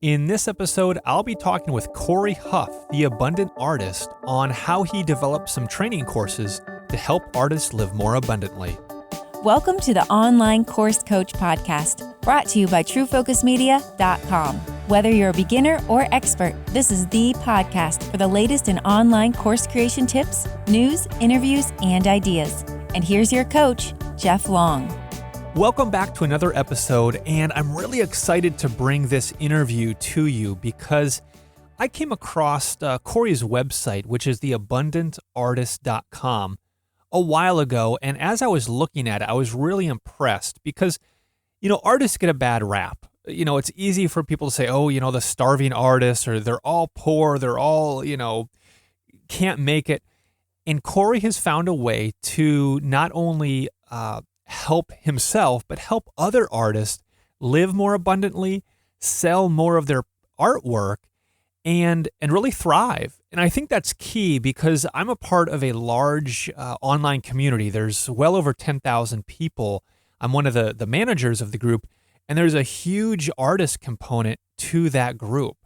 In this episode, I'll be talking with Cory Huff, the abundant artist, on how he developed some training courses to help artists live more abundantly. Welcome to the Online Course Coach Podcast, brought to you by TrueFocusMedia.com. Whether you're a beginner or expert, this is the podcast for the latest in online course creation tips, news, interviews, and ideas. And here's your coach, Jeff Long. Welcome back to another episode, and I'm really excited to bring this interview to you because I came across Cory's website, which is theabundantartist.com, a while ago, and as I was looking at it, I was really impressed because, artists get a bad rap. It's easy for people to say, the starving artists, or they're all poor, they're all, can't make it. And Cory has found a way to not only help himself, but help other artists live more abundantly, sell more of their artwork, and really thrive. And I think that's key because I'm a part of a large online community. There's well over 10,000 people. I'm one of the managers of the group, and there's a huge artist component to that group.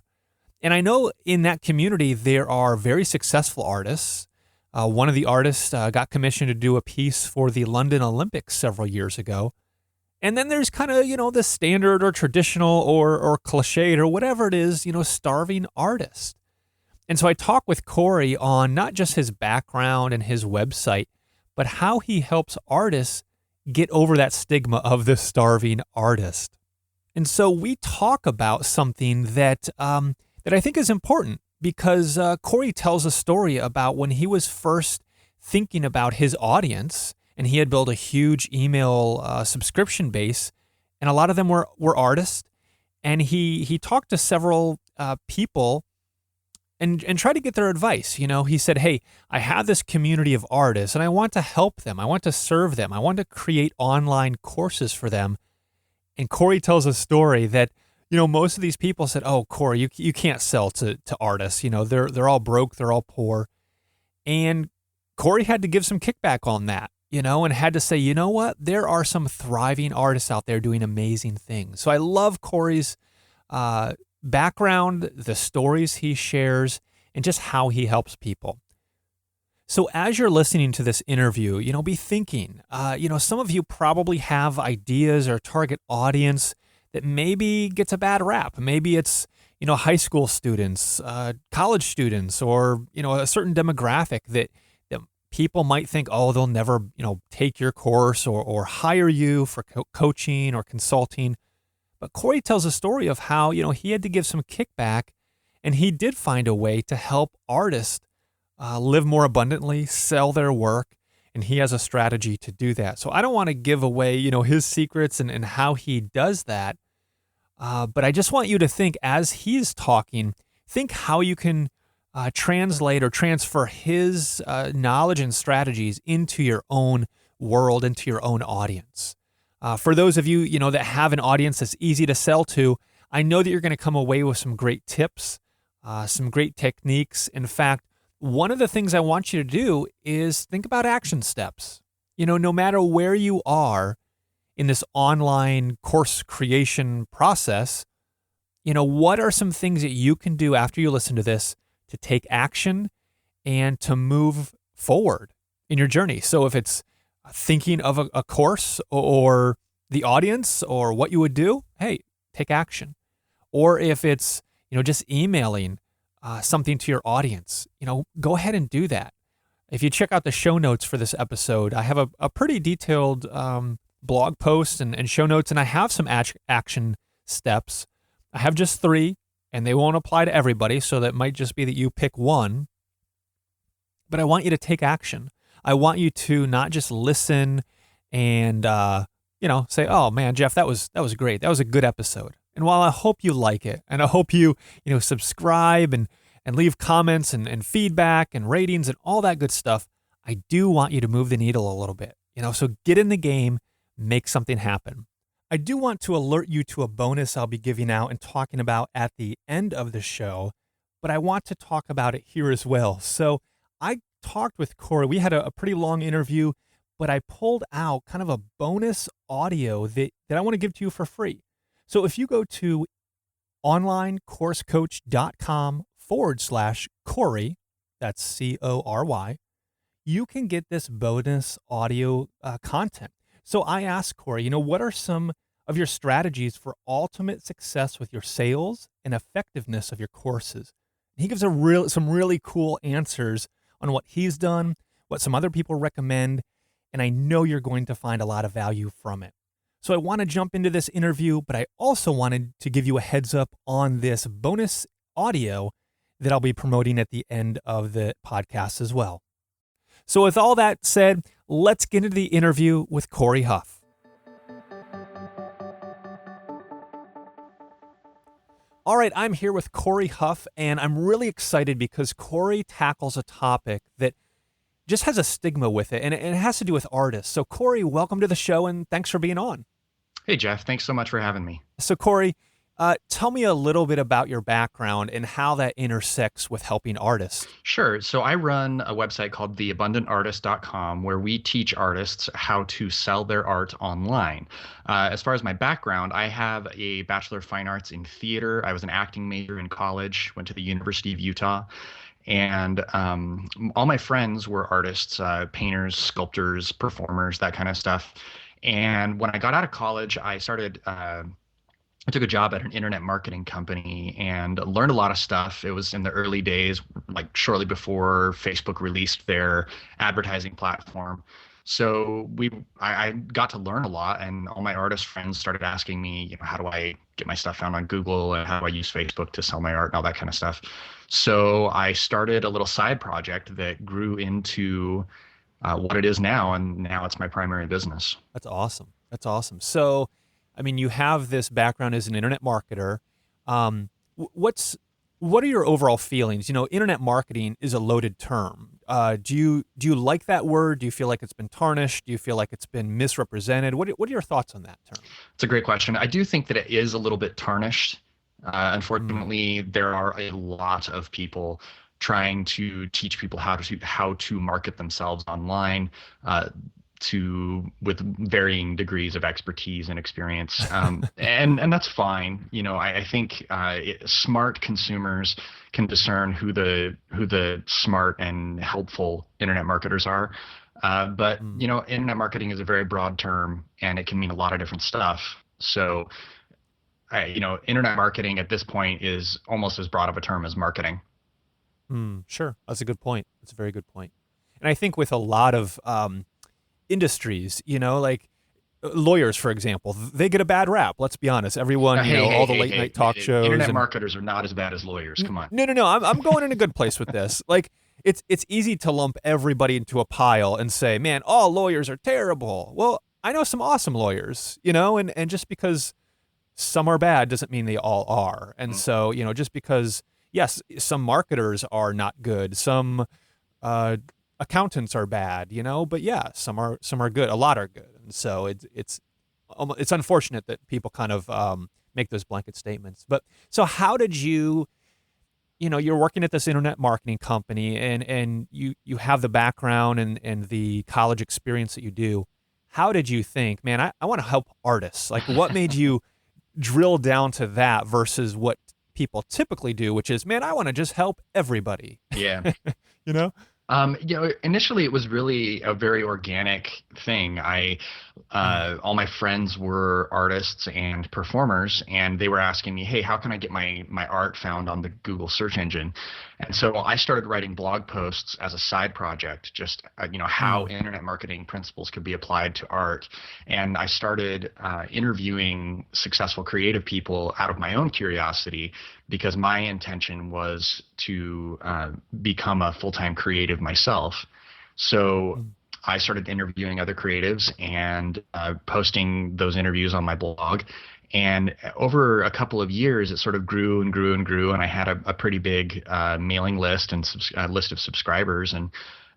And I know in that community, there are very successful artists. One of the artists got commissioned to do a piece for the London Olympics several years ago. And then there's kind of, the standard or traditional or cliched or whatever it is, starving artist. And so I talk with Cory on not just his background and his website, but how he helps artists get over that stigma of the starving artist. And so we talk about something that I think is important. Because Cory tells a story about when he was first thinking about his audience, and he had built a huge email subscription base, and a lot of them were artists. And he talked to several people and tried to get their advice. He said, hey, I have this community of artists, and I want to help them. I want to serve them. I want to create online courses for them. And Cory tells a story that most of these people said, "Oh, Cory, you can't sell to artists. They're all broke, they're all poor." And Cory had to give some kickback on that, and had to say, you know what? There are some thriving artists out there doing amazing things. So I love Cory's background, the stories he shares, and just how he helps people. So as you're listening to this interview, be thinking, some of you probably have ideas or target audience that maybe gets a bad rap. Maybe it's, high school students, college students, or, a certain demographic that people might think, oh, they'll never, take your course or hire you for coaching or consulting. But Cory tells a story of how, he had to give some kickback, and he did find a way to help artists live more abundantly, sell their work, and he has a strategy to do that. So I don't want to give away, his secrets and how he does that. But I just want you to think as he's talking, think how you can translate or transfer his knowledge and strategies into your own world, into your own audience. For those of you, that have an audience that's easy to sell to, I know that you're going to come away with some great tips, some great techniques. In fact, one of the things I want you to do is think about action steps. No matter where you are in this online course creation process, what are some things that you can do after you listen to this to take action and to move forward in your journey? So if it's thinking of a course or the audience or what you would do, hey, take action. Or if it's, just emailing something to your audience, go ahead and do that. If you check out the show notes for this episode, I have a pretty detailed blog post and show notes, and I have some action steps. I have just 3, and they won't apply to everybody, so that might just be that you pick one. But I want you to take action. I want you to not just listen and say, "Oh man, Jeff, that was great. That was a good episode." And while I hope you like it, and I hope you subscribe and leave comments and feedback and ratings and all that good stuff, I do want you to move the needle a little bit. So get in the game, make something happen. I do want to alert you to a bonus I'll be giving out and talking about at the end of the show, but I want to talk about it here as well. So I talked with Cory. We had a pretty long interview, but I pulled out kind of a bonus audio that I want to give to you for free. So if you go to onlinecoursecoach.com/Cory, that's Cory, you can get this bonus audio content. So I asked Cory, what are some of your strategies for ultimate success with your sales and effectiveness of your courses? He gives some really cool answers on what he's done, what some other people recommend, and I know you're going to find a lot of value from it. So I want to jump into this interview, but I also wanted to give you a heads up on this bonus audio that I'll be promoting at the end of the podcast as well. So with all that said, let's get into the interview with Cory Huff. All right, I'm here with Cory Huff, and I'm really excited because Cory tackles a topic that just has a stigma with it, and it has to do with artists. So Cory, welcome to the show, and thanks for being on. Hey, Jeff. Thanks so much for having me. So Cory, tell me a little bit about your background and how that intersects with helping artists. Sure. So I run a website called theabundantartist.com where we teach artists how to sell their art online. As far as my background, I have a Bachelor of Fine Arts in theater. I was an acting major in college, went to the University of Utah. And all my friends were artists, painters, sculptors, performers, that kind of stuff. And when I got out of college, I took a job at an internet marketing company and learned a lot of stuff. It was in the early days, like shortly before Facebook released their advertising platform. So I got to learn a lot, and all my artist friends started asking me, how do I get my stuff found on Google, and how do I use Facebook to sell my art and all that kind of stuff. So I started a little side project that grew into what it is now, and now it's my primary business. That's awesome. That's awesome. So, you have this background as an internet marketer. What are your overall feelings? Internet marketing is a loaded term. Do you like that word? Do you feel like it's been tarnished? Do you feel like it's been misrepresented? What are your thoughts on that term? It's a great question. I do think that it is a little bit tarnished. Unfortunately, there are a lot of people trying to teach people how to market themselves online, with varying degrees of expertise and experience, and that's fine. I think smart consumers can discern who the smart and helpful internet marketers are. But internet marketing is a very broad term, and it can mean a lot of different stuff. So, internet marketing at this point is almost as broad of a term as marketing. Sure, that's a good point. That's a very good point. And I think with a lot of industries, like lawyers, for example, they get a bad rap. Let's be honest. Everyone, all the late night talk shows. Internet marketers are not as bad as lawyers. Come on. No. I'm going in a good place with this. Like, it's easy to lump everybody into a pile and say, man, all lawyers are terrible. Well, I know some awesome lawyers, and just because some are bad doesn't mean they all are. And so, just because, yes, some marketers are not good, some accountants are bad, but yeah, some are good. A lot are good. And so it's unfortunate that people kind of make those blanket statements. But so how did you're working at this internet marketing company, and you have the background and the college experience that you do. How did you think, man, I want to help artists? Like, what made you drill down to that versus what people typically do, which is, man, I want to just help everybody? Yeah. Initially it was really a very organic thing. All my friends were artists and performers, and they were asking me, hey, how can I get my art found on the Google search engine? And so I started writing blog posts as a side project, just, how internet marketing principles could be applied to art. And I started interviewing successful creative people out of my own curiosity, because my intention was to become a full-time creative myself. So I started interviewing other creatives and posting those interviews on my blog. And over a couple of years, it sort of grew and grew and grew. And I had a pretty big mailing list and list of subscribers. And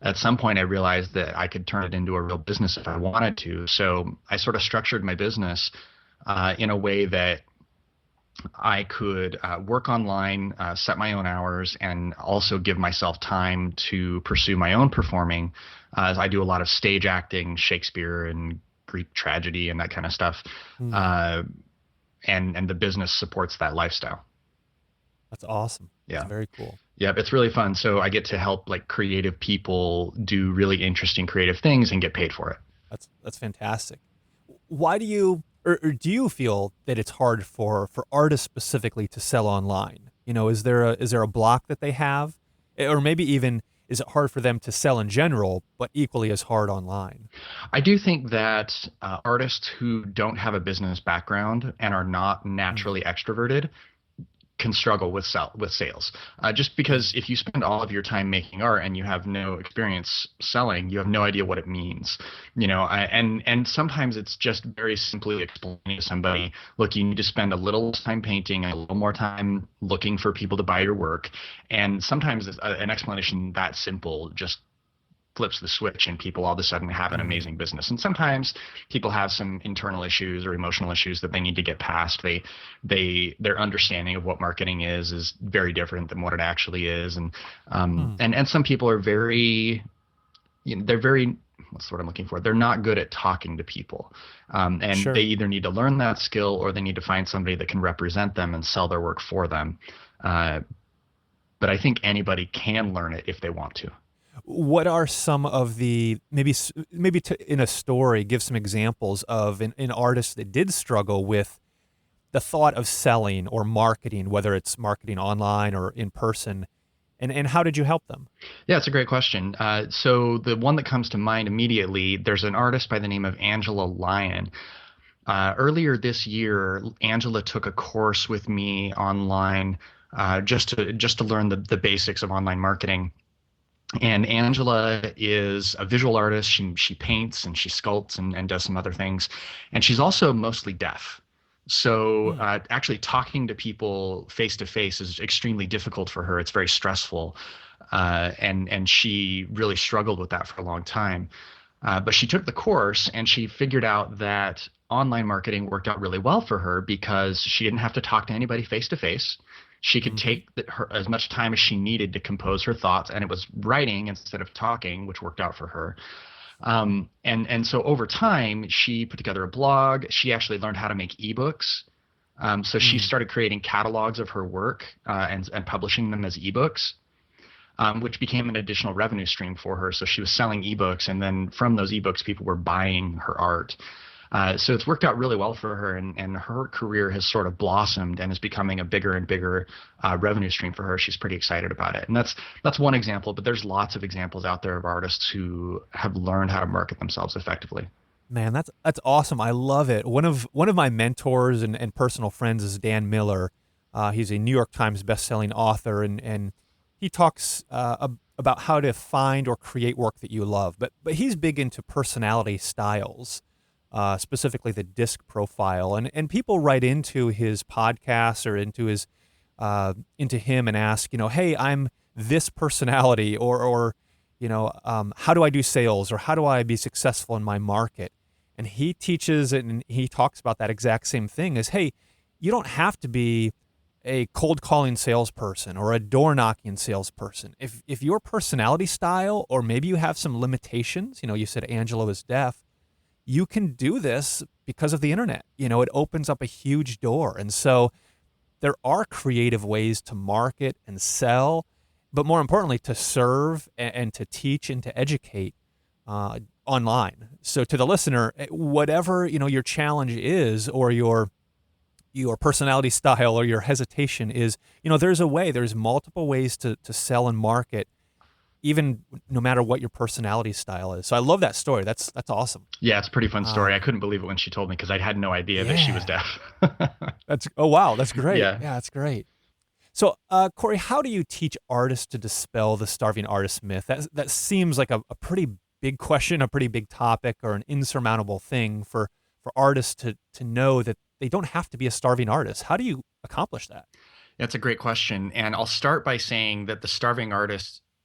at some point, I realized that I could turn it into a real business if I wanted to. So I sort of structured my business in a way that I could work online, set my own hours, and also give myself time to pursue my own performing, as I do a lot of stage acting, Shakespeare and Greek tragedy and that kind of stuff. And the business supports that lifestyle. That's awesome. That's Yeah. very cool. Yeah, it's really fun. So I get to help like creative people do really interesting creative things and get paid for it. That's fantastic. Why do you or do you feel that it's hard for artists specifically to sell online? Is there a block that they have, or maybe even is it hard for them to sell in general, but equally as hard online? I do think that artists who don't have a business background and are not Mm, naturally extroverted can struggle with sales. Just mm, because if you spend all of your time making art and you have no experience selling, you have no idea what it means. And sometimes it's just very simply explaining to somebody, look, you need to spend a little time painting and a little more time looking for people to buy your work. And sometimes an explanation that simple just flips the switch and people all of a sudden have an mm, amazing business. And sometimes people have some internal issues or emotional issues that they need to get past. Their understanding of what marketing is very different than what it actually is. And mm. and some people are very, they're very, what's the word I'm looking for? They're not good at talking to people. And they Sure. either need to learn that skill or they need to find somebody that can represent them and sell their work for them. Uh, but I think anybody can learn it if they want to. What are some of the in a story, give some examples of an artist that did struggle with the thought of selling or marketing, whether it's marketing online or in person, and how did you help them? Yeah, it's a great question. So the one that comes to mind immediately, there's an artist by the name of Angela Lyon. Earlier this year, Angela took a course with me online just to learn the basics of online marketing. And Angela is a visual artist. She paints and she sculpts and does some other things, and she's also mostly deaf. So Mm, actually talking to people face to face is extremely difficult for her. It's very stressful, and she really struggled with that for a long time. But she took the course and she figured out that online marketing worked out really well for her because she didn't have to talk to anybody face to face. She could mhm, take her as much time as she needed to compose her thoughts, and it was writing instead of talking, which worked out for her. And so over time, she put together a blog. She actually learned how to make ebooks. So she mm, started creating catalogs of her work and publishing them as ebooks, which became an additional revenue stream for her. So she was selling ebooks, and then from those ebooks, people were buying her art. So it's worked out really well for her, and her career has sort of blossomed and is becoming a bigger and bigger revenue stream for her. She's pretty excited about it, and that's one example. But there's lots of examples out there of artists who have learned how to market themselves effectively. man, that's awesome. I love it. One of my mentors and personal friends is Dan Miller. He's a New York Times bestselling author, and he talks about how to find or create work that you love. But he's big into personality styles, specifically the disc profile. And people write into his podcast or into him and ask, hey, I'm this personality, or how do I do sales, or how do I be successful in my market? And he teaches and he talks about that exact same thing as, hey, you don't have to be a cold calling salesperson or a door knocking salesperson. If your personality style, or maybe you have some limitations, you said Angela is deaf, you can do this because of the internet. It opens up a huge door. And so there are creative ways to market and sell, but more importantly, to serve and to teach and to educate online. So to the listener, whatever your challenge is, or your personality style or your hesitation is, there's a way. There's multiple ways to sell and market, even no matter what your personality style is. So I love that story. That's awesome. Yeah, it's a pretty fun story. I Um, couldn't believe it when she told me because I had no idea that she was yeah, deaf. that's oh wow, that's great. Yeah. Yeah, that's great. So, Cory, how do you teach artists to dispel the starving artist myth? That seems like a pretty big question, a pretty big topic, or an insurmountable thing for artists to know that they don't have to be a starving artist. How do you accomplish that? That's a great question. And I'll start by saying that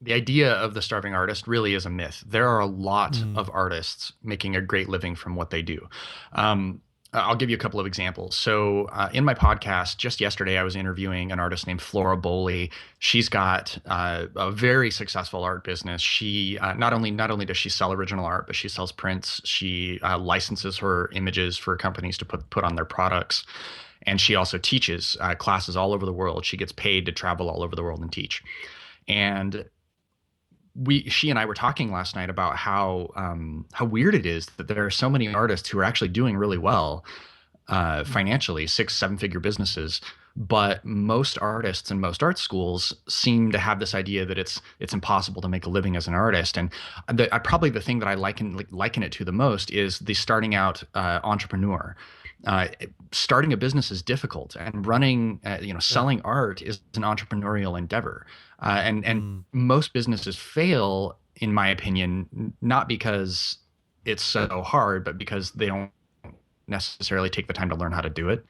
the idea of the starving artist really is a myth. There are a lot Mm, of artists making a great living from what they do. Um, I'll give you a couple of examples. So, in my podcast, just yesterday, I was interviewing an artist named Flora Bowley. She's got a very successful art business. She not only does she sell original art, but she sells prints. She licenses her images for companies to put on their products. And she also teaches classes all over the world. She gets paid to travel all over the world and teach. And she and I were talking last night about how weird it is that there are so many artists who are actually doing really well financially, 6-7 figure businesses. But most artists and most art schools seem to have this idea that it's impossible to make a living as an artist. And probably the thing that I liken it to the most is the starting out entrepreneur. Starting a business is difficult, and running, selling art is an entrepreneurial endeavor. And most businesses fail, in my opinion, not because it's so hard, but because they don't necessarily take the time to learn how to do it.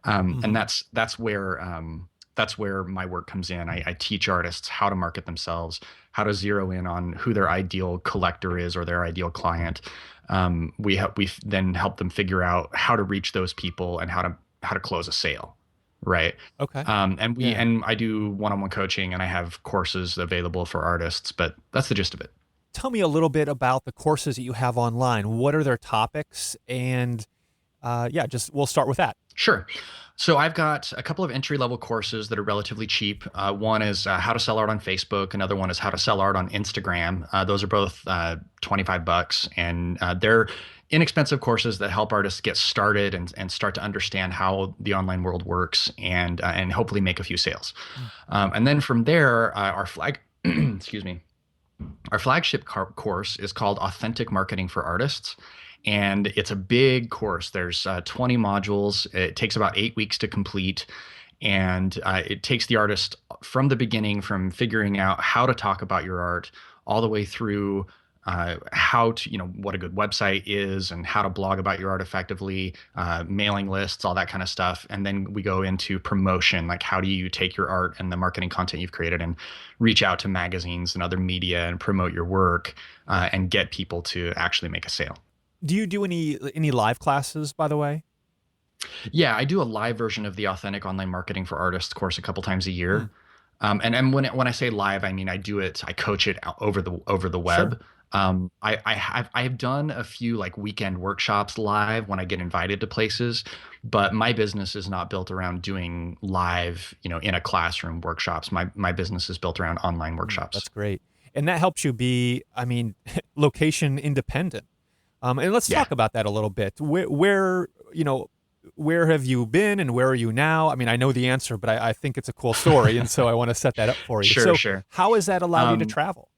And that's where my work comes in. I teach artists how to market themselves, how to zero in on who their ideal collector is or their ideal client. We then help them figure out how to reach those people and how to close a sale. Right. Okay. And I do one-on-one coaching, and I have courses available for artists, but that's the gist of it. Tell me a little bit about the courses that you have online. What are their topics? And we'll start with that. Sure. So I've got a couple of entry-level courses that are relatively cheap. One is how to sell art on Facebook. Another one is how to sell art on Instagram. Those are both $25, and they're inexpensive courses that help artists get started and start to understand how the online world works and hopefully make a few sales. And then from there, our flagship course is called Authentic Marketing for Artists. And it's a big course. There's 20 modules. It takes about 8 weeks to complete. And it takes the artist from the beginning, from figuring out how to talk about your art, all the way through how to, what a good website is and how to blog about your art effectively, mailing lists, all that kind of stuff. And then we go into promotion, like how do you take your art and the marketing content you've created and reach out to magazines and other media and promote your work and get people to actually make a sale. Do you do any live classes, by the way? Yeah, I do a live version of the Authentic Online Marketing for Artists course a couple times a year. And when I say live, I mean I coach it over the web. Sure. I have done a few like weekend workshops live when I get invited to places, but my business is not built around doing live, in a classroom workshops. My business is built around online workshops. That's great. And that helps you be, location independent. And let's talk about that a little bit. Where have you been and where are you now? I mean, I know the answer, but I think it's a cool story. And so I want to set that up for you. Sure. How has that allowed you to travel?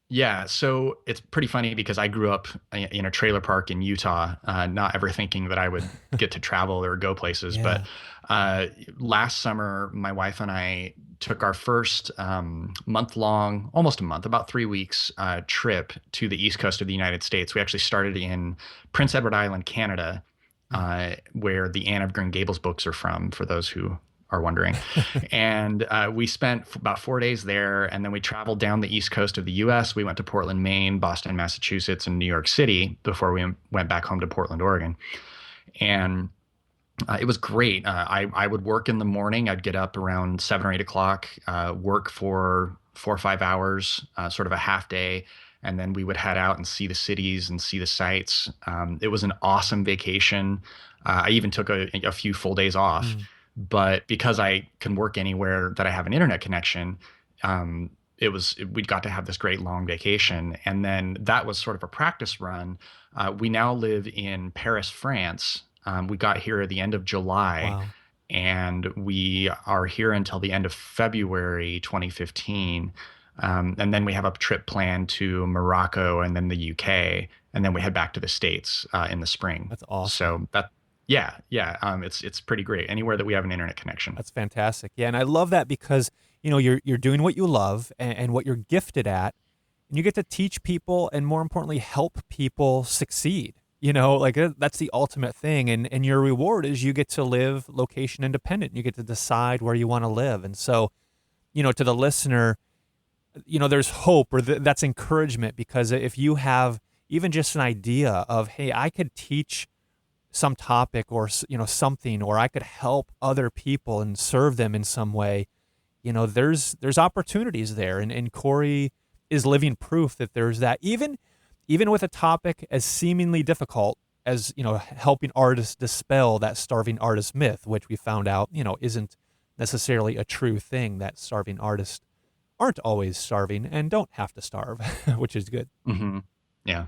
Yeah, so it's pretty funny because I grew up in a trailer park in Utah, not ever thinking that I would get to travel or go places. Yeah. But last summer, my wife and I took our first month-long, almost a month, about 3 weeks trip to the East Coast of the United States. We actually started in Prince Edward Island, Canada, where the Anne of Green Gables books are from, for those who are wondering. And we spent about 4 days there, and then we traveled down the East Coast of the US. We went to Portland, Maine, Boston, Massachusetts, and New York City before we went back home to Portland, Oregon. And it was great. I would work in the morning. I'd get up around 7 or 8 o'clock, work for 4 or 5 hours, sort of a half day. And then we would head out and see the cities and see the sights. It was an awesome vacation. I even took a few full days off. But because I can work anywhere that I have an internet connection, we got to have this great long vacation. And then that was sort of a practice run. We now live in Paris, France. We got here at the end of July. Wow. And we are here until the end of February 2015. And then we have a trip planned to Morocco and then the UK. And then we head back to the States in the spring. That's awesome. So it's pretty great anywhere that we have an internet connection. That's fantastic. Yeah, and I love that because you're doing what you love and what you're gifted at, and you get to teach people and more importantly help people succeed. That's the ultimate thing, and your reward is you get to live location independent. You get to decide where you want to live, and so to the listener, there's hope or that's encouragement, because if you have even just an idea of, hey, I could teach some topic or something, or I could help other people and serve them in some way, there's opportunities there, and Cory is living proof that there's that, even with a topic as seemingly difficult as, helping artists dispel that starving artist myth, which we found out, isn't necessarily a true thing, that starving artists aren't always starving and don't have to starve, which is good. Hmm. Yeah.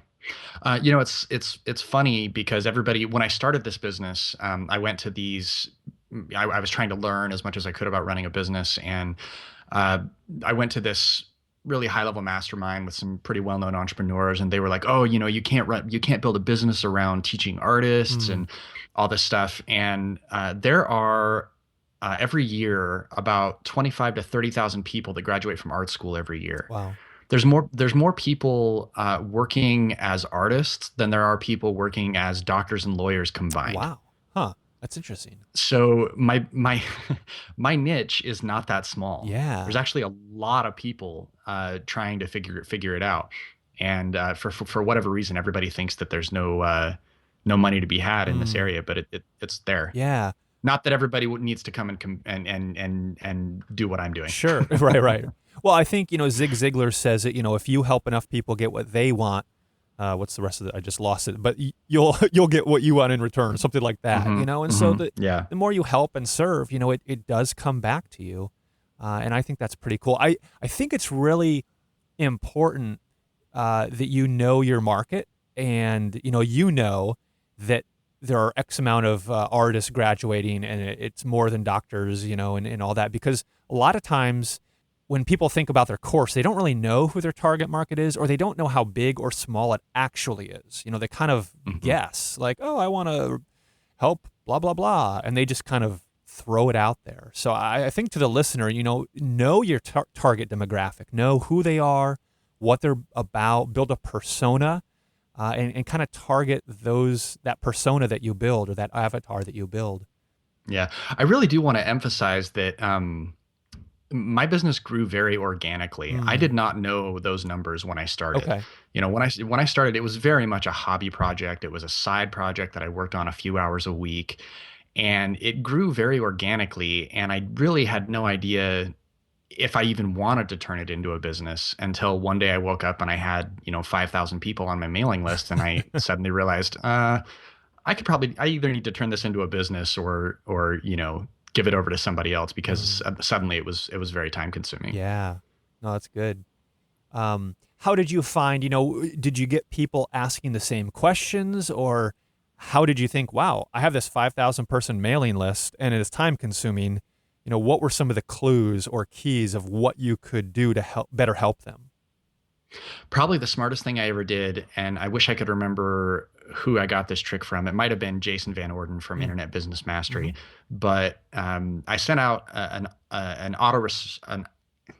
It's funny because everybody, when I started this business, I went to these, I was trying to learn as much as I could about running a business. And uh, I went to this really high level mastermind with some pretty well known entrepreneurs. And they were like, oh, you can't build a business around teaching artists Mm, and all this stuff. And there are, every year, about 25 to 30,000 people that graduate from art school every year. wow. There's more people working as artists than there are people working as doctors and lawyers combined. Wow. Huh. That's interesting. So my my niche is not that small. Yeah. There's actually a lot of people trying to figure it out, and for whatever reason, everybody thinks that there's no money to be had in this Mm, area, but it's there. yeah. Not that everybody needs to come and and do what I'm doing. Sure. Right, right. Well, I think, Zig Ziglar says that, if you help enough people get what they want, what's the rest of it? I just lost it, but you'll get what you want in return, something like that, Hmm. and so Hmm. Yeah. the more you help and serve, it does come back to you. And I think that's pretty cool. I think it's really important that you know your market, and you know that there are X amount of artists graduating, and it's more than doctors, and all that, because a lot of times when people think about their course, they don't really know who their target market is, or they don't know how big or small it actually is. They kind of Hmm. guess, like, oh, I want to help blah blah blah, and they just kind of throw it out there. So I think to the listener, know your target demographic, know who they are, what they're about, build a persona, and kind of target that persona that you build, or that avatar that you build. Yeah. I really do want to emphasize that my business grew very organically. I Mm, did not know those numbers when I started. okay. When I started, it was very much a hobby project. It was a side project that I worked on a few hours a week, and it grew very organically. And I really had no idea if I even wanted to turn it into a business until one day I woke up and I had 5,000 people on my mailing list, and I suddenly realized I either need to turn this into a business or give it over to somebody else, because Mm, suddenly it was very time consuming. yeah. No, that's good. How did you find, did you get people asking the same questions, or how did you think, wow, I have this 5,000 person mailing list and it is time consuming? What were some of the clues or keys of what you could do to better help them? Probably the smartest thing I ever did, and I wish I could remember who I got this trick from. It might have been Jason Van Orden from Mm, Internet Business hmm. Mastery, but I sent out an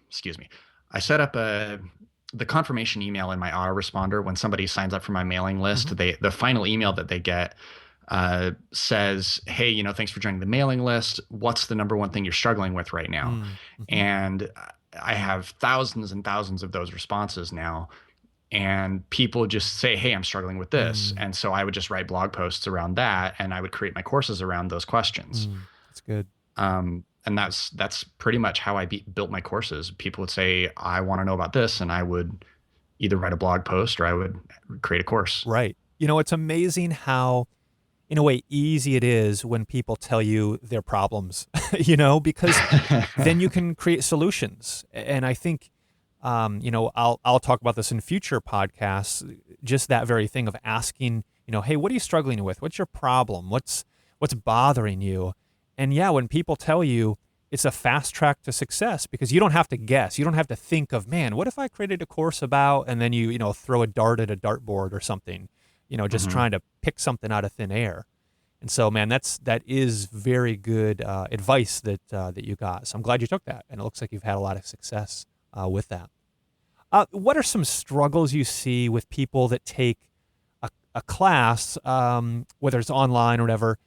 excuse me, I set up the confirmation email in my autoresponder when somebody signs up for my mailing Hmm. list. The final email that they get says, "Hey, thanks for joining the mailing list. What's the number one thing you're struggling with right now?" Mm, hmm. And I have thousands and thousands of those responses now, and people just say, "Hey, I'm struggling with this," Mm, and so I would just write blog posts around that, and I would create my courses around those questions. that's good. And that's pretty much how I built my courses. People would say, "I want to know about this," and I would either write a blog post or I would create a course. Right. It's amazing how, in a way, easy it is when people tell you their problems, because then you can create solutions. And I think, I'll talk about this in future podcasts. Just that very thing of asking, hey, what are you struggling with? What's your problem? What's bothering you? And yeah, when people tell you, it's a fast track to success, because you don't have to guess. You don't have to think of, man, what if I created a course about, and then you throw a dart at a dartboard or something, just Hmm. trying to pick something out of thin air. And so, man, that is very good advice that you got. So I'm glad you took that, and it looks like you've had a lot of success with that. What are some struggles you see with people that take a class, whether it's online or whatever,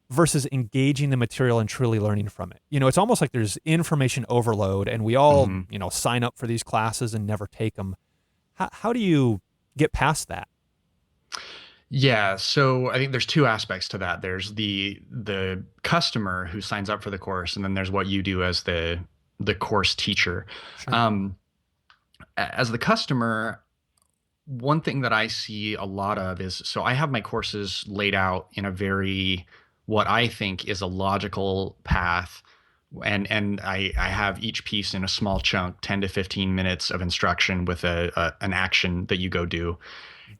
versus engaging the material and truly learning from it? It's almost like there's information overload, and we all Hmm. sign up for these classes and never take them. How do you get past that? Yeah, so I think there's two aspects to that. There's the customer who signs up for the course, and then there's what you do as the course teacher. Sure. Um, as the customer, one thing that I see a lot of is, so I have my courses laid out in a very, what I think is a logical path. And I have each piece in a small chunk, 10 to 15 minutes of instruction with an action that you go do.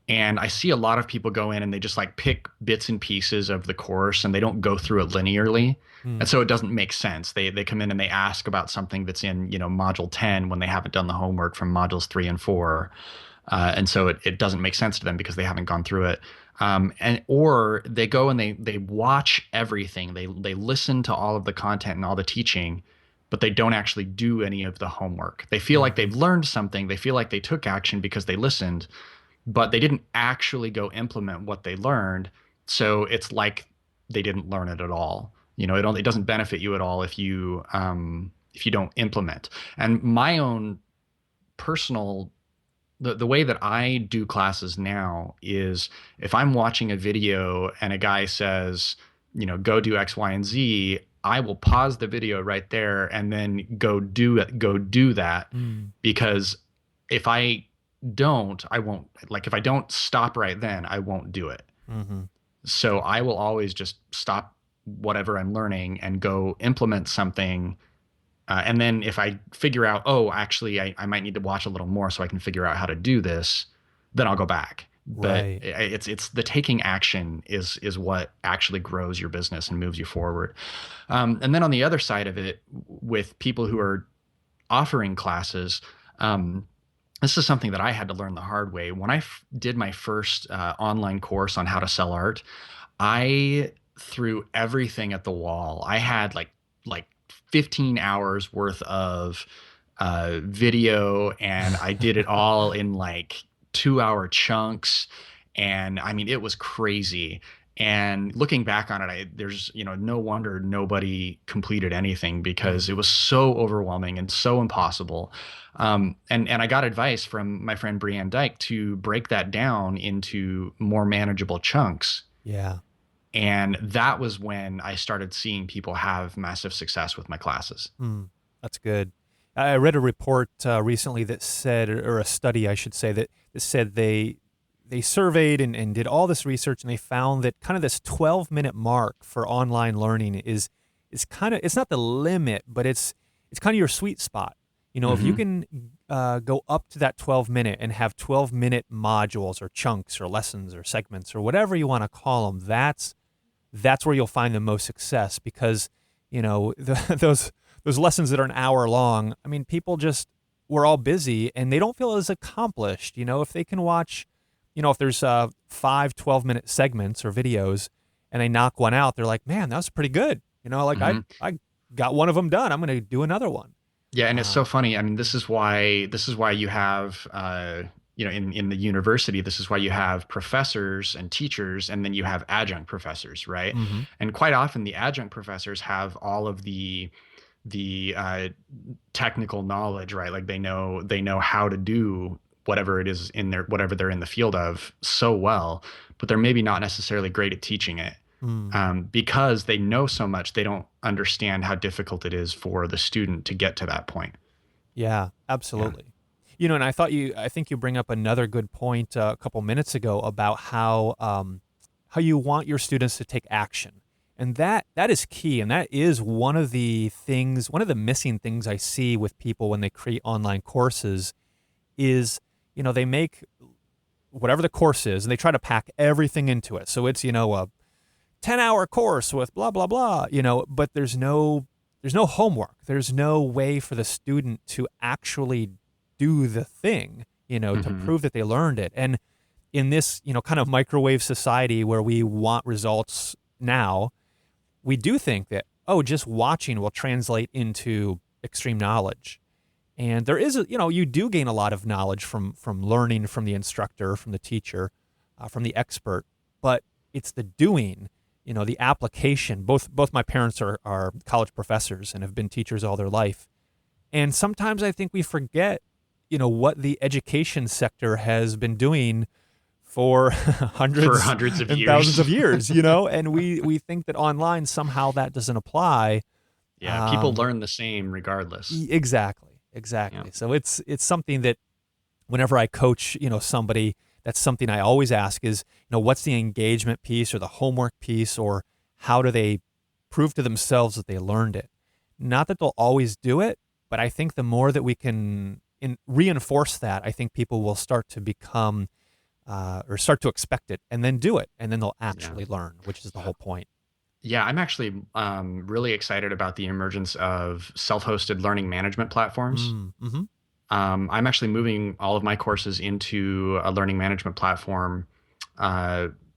And I see a lot of people go in and they just like pick bits and pieces of the course and they don't go through it linearly. And Mm. so it doesn't make sense. They come in and they ask about something that's in, module 10 when they haven't done the homework from modules 3 and 4. And so it doesn't make sense to them because they haven't gone through it. And or they go and they watch everything. They listen to all of the content and all the teaching, but they don't actually do any of the homework. They feel like Mhm. they've learned something. They feel like they took action because they listened, but they didn't actually go implement what they learned. So it's like they didn't learn it at all. It doesn't benefit you at all if you don't implement. And my own personal the way that I do classes now is, if I'm watching a video and a guy says, go do X, Y, and Z, I will pause the video right there and then go do that. Mm. Because if I won't, like, if I don't stop right then, I won't do it. Mhm. So I will always just stop whatever I'm learning and go implement something. And then if I figure out, oh, actually, I might need to watch a little more so I can figure out how to do this, then I'll go back. But Right. it's the taking action is what actually grows your business and moves you forward. And then on the other side of it, with people who are offering classes, this is something that I had to learn the hard way. When I did my first online course on how to sell art, I threw everything at the wall. I had like 15 hours worth of video, and I did it all in like 2-hour chunks. And I mean, it was crazy. And looking back on it, there's, no wonder nobody completed anything, because Mm. it was so overwhelming and so impossible. And I got advice from my friend Brianne Dyke to break that down into more manageable chunks. Yeah. And that was when I started seeing people have massive success with my classes. Mm. That's good. I read a report recently that said, or a study, I should say, that said they surveyed and did all this research, and they found that kind of this 12-minute mark for online learning is kind of, it's not the limit, but it's kind of your sweet spot. If you Hmm. can go up to that 12-minute and have 12-minute modules or chunks or lessons or segments or whatever you want to call them, that's where you'll find the most success, because those lessons that are an hour long, I mean, people just, we're all busy and they don't feel as accomplished. If they can watch, if there's 5 12-minute segments or videos and they knock one out, they're like, man, that was pretty good. Like I Hmm. I got one of them done, I'm going to do another one. Yeah, and it's so um, funny. I mean, this is why you have in the university, this is why you have professors and teachers, and then you have adjunct professors, right? mhm. And quite often the adjunct professors have all of the technical knowledge, right? Like they know how to do whatever it is in their whatever they're in the field of so well, but they're maybe not necessarily great at teaching it. Mm. Because they know so much, they don't understand how difficult it is for the student to get to that point. Yeah, Yeah. absolutely. And I think you bring up another good point a couple minutes ago about how you want your students to take action, and that is key, and that is one of the missing things I see with people when they create online courses is, they make whatever the course is and they try to pack everything into it. So it's, a 10-hour course with blah blah blah, but there's no homework. There's no way for the student to actually do the thing, to Hmm. prove that they learned it. And in this, kind of microwave society where we want results now, we do think that, oh, just watching will translate into extreme knowledge. And there is you do gain a lot of knowledge from learning from the instructor, from the teacher, from the expert, but it's the doing, the application. Both my parents are college professors and have been teachers all their life. And sometimes I think we forget, what the education sector has been doing for For hundreds hundreds of and thousands years. of years, and we think that online somehow that doesn't apply. Yeah, people Um, learn the same regardless. exactly, Yeah. exactly. So it's something that whenever I coach, somebody, that's something I always ask is, what's the engagement piece or the homework piece, or how do they prove to themselves that they learned it? Not that they'll always do it, but I think the more that we can reinforce that, I think people will start to become or start to expect it and then do it. And then they'll actually learn, which is the whole point. Yeah, I'm actually really excited about the emergence of self-hosted learning management platforms. Mm-hmm. I'm actually moving all of my courses into a learning management platform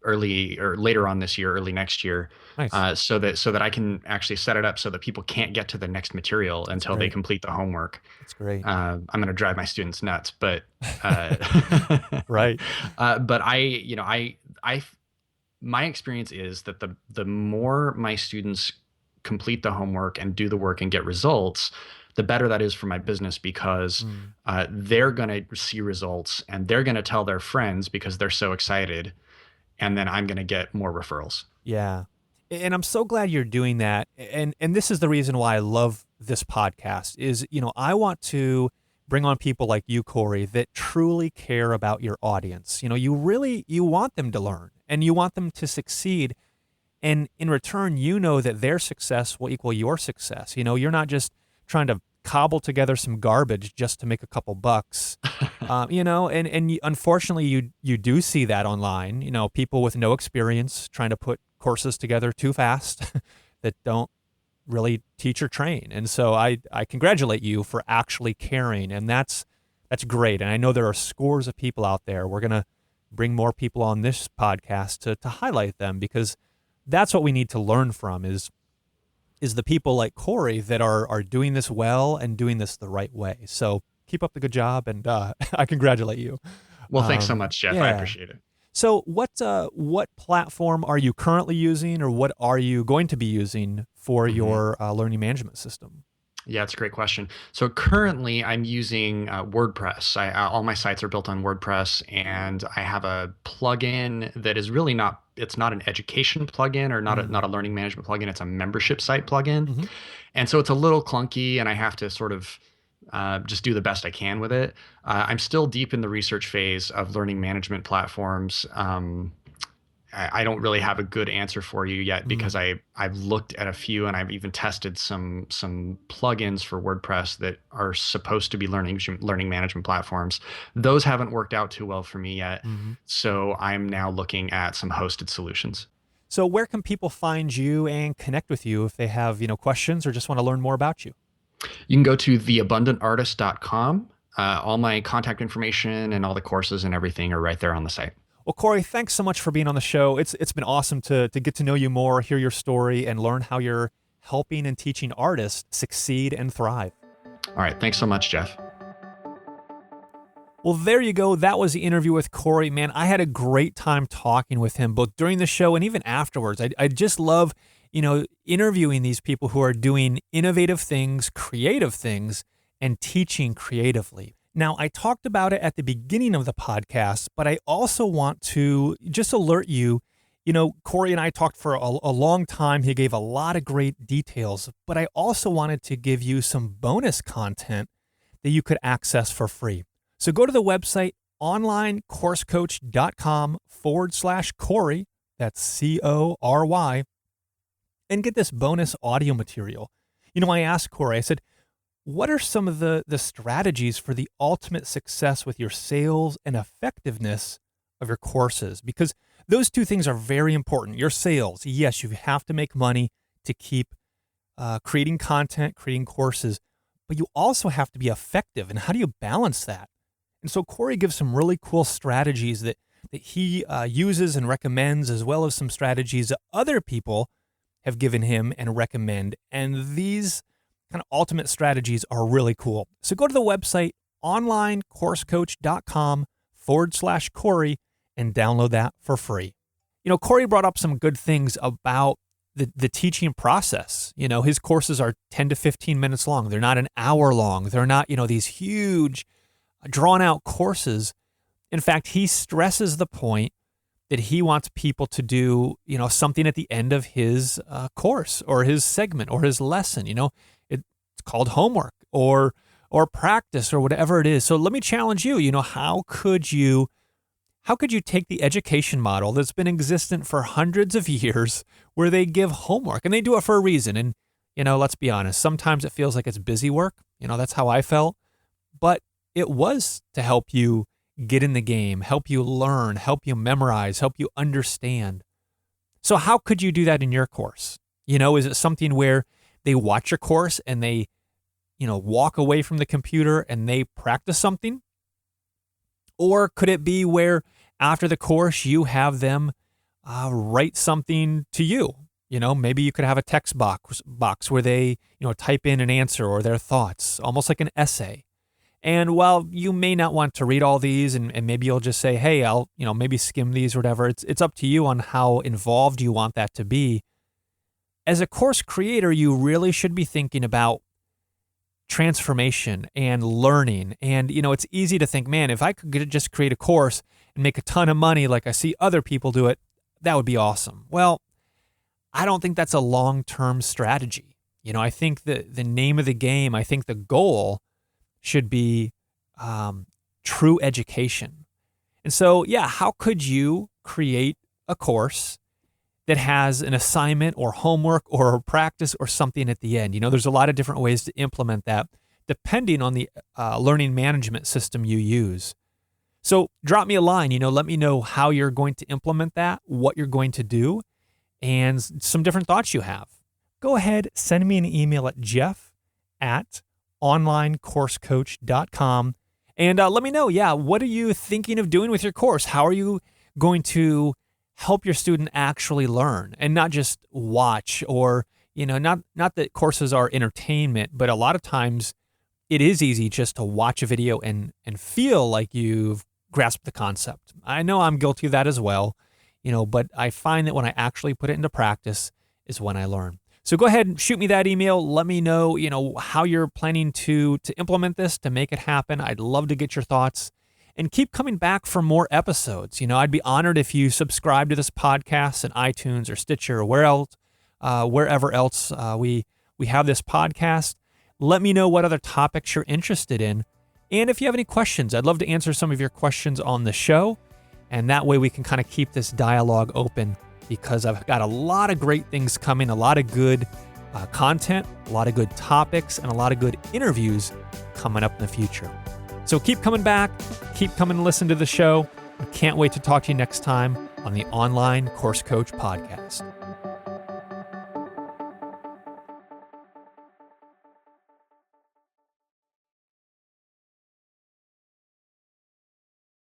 early or later on this year, early next year, Nice. so that I can actually set it up so that people can't get to the next material until they great. complete the homework. That's great. I'm going to drive my students nuts, but Right. but my experience is that the more my students complete the homework and do the work and get results, the better that is for my business, because they're going to see results and they're going to tell their friends because they're so excited. And then I'm going to get more referrals. Yeah. And I'm so glad you're doing that. And this is the reason why I love this podcast is, I want to bring on people like you, Cory, that truly care about your audience. You want them to learn and you want them to succeed. And in return, that their success will equal your success. You're not just trying to cobble together some garbage just to make a couple bucks, unfortunately you do see that online, people with no experience trying to put courses together too fast that don't really teach or train. And so I congratulate you for actually caring. And that's great. And I know there are scores of people out there. We're going to bring more people on this podcast to highlight them, because that's what we need to learn from is the people like Cory that are doing this well and doing this the right way. So keep up the good job, and I congratulate you. Well, thanks so much, Jeff. Yeah. I appreciate it. So what platform are you currently using, or what are you going to be using for your learning management system? Yeah, it's a great question. So currently I'm using WordPress. All my sites are built on WordPress, and I have a plugin that is really it's not an education plugin or not a learning management plugin. It's a membership site plugin. Mm-hmm. And so it's a little clunky, and I have to sort of just do the best I can with it. I'm still deep in the research phase of learning management platforms. I don't really have a good answer for you yet, because I've looked at a few, and I've even tested some plugins for WordPress that are supposed to be learning management platforms. Those haven't worked out too well for me yet. So I'm now looking at some hosted solutions. So where can people find you and connect with you if they have, questions or just want to learn more about you? You can go to theabundantartist.com. All my contact information and all the courses and everything are right there on the site. Well, Cory, thanks so much for being on the show. It's been awesome to get to know you more, hear your story, and learn how you're helping and teaching artists succeed and thrive. All right. Thanks so much, Jeff. Well, there you go. That was the interview with Cory. Man, I had a great time talking with him, both during the show and even afterwards. I just love, interviewing these people who are doing innovative things, creative things, and teaching creatively. Now, I talked about it at the beginning of the podcast, but I also want to just alert you, Cory and I talked for a long time. He gave a lot of great details, but I also wanted to give you some bonus content that you could access for free. So go to the website, onlinecoursecoach.com/Cory, that's Cory, and get this bonus audio material. I asked Cory, I said, what are some of the strategies for the ultimate success with your sales and effectiveness of your courses? Because those two things are very important. Your sales, yes, you have to make money to keep creating content, creating courses, but you also have to be effective. And how do you balance that? And so Cory gives some really cool strategies that he uses and recommends, as well as some strategies that other people have given him and recommend. And these kind of ultimate strategies are really cool. So go to the website, onlinecoursecoach.com/Cory, and download that for free. Cory brought up some good things about the teaching process. His courses are 10 to 15 minutes long. They're not an hour long. They're not, these huge drawn out courses. In fact, he stresses the point that he wants people to do, something at the end of his course or his segment or his lesson. It's called homework or or practice or whatever it is. So let me challenge you, how could you take the education model that's been existent for hundreds of years where they give homework and they do it for a reason. And, let's be honest, sometimes it feels like it's busy work. That's how I felt. But it was to help you get in the game, help you learn, help you memorize, help you understand. So how could you do that in your course? Is it something where they watch your course and they, walk away from the computer and they practice something? Or could it be where after the course you have them write something to you? Maybe you could have a text box where they, type in an answer or their thoughts, almost like an essay. And while you may not want to read all these and maybe you'll just say, hey, I'll, maybe skim these or whatever, it's up to you on how involved you want that to be. As a course creator, you really should be thinking about transformation and learning. And, it's easy to think, man, if I could just create a course and make a ton of money like I see other people do it, that would be awesome. Well, I don't think that's a long-term strategy. I think that the name of the game, I think the goal should be true education. And so, how could you create a course that has an assignment or homework or a practice or something at the end? There's a lot of different ways to implement that depending on the learning management system you use. So drop me a line, let me know how you're going to implement that, what you're going to do, and some different thoughts you have. Go ahead, send me an email at jeff@onlinecoursecoach.com and let me know, what are you thinking of doing with your course? How are you going to help your student actually learn and not just watch or, not that courses are entertainment, but a lot of times it is easy just to watch a video and feel like you've grasped the concept. I know I'm guilty of that as well, but I find that when I actually put it into practice is when I learn. So go ahead and shoot me that email. Let me know, how you're planning to implement this, to make it happen. I'd love to get your thoughts. And keep coming back for more episodes. I'd be honored if you subscribe to this podcast in iTunes or Stitcher or wherever else we have this podcast. Let me know what other topics you're interested in. And if you have any questions, I'd love to answer some of your questions on the show. And that way we can kind of keep this dialogue open because I've got a lot of great things coming, a lot of good content, a lot of good topics, and a lot of good interviews coming up in the future. So keep coming back, keep coming to listen to the show. I can't wait to talk to you next time on the Online Course Coach Podcast.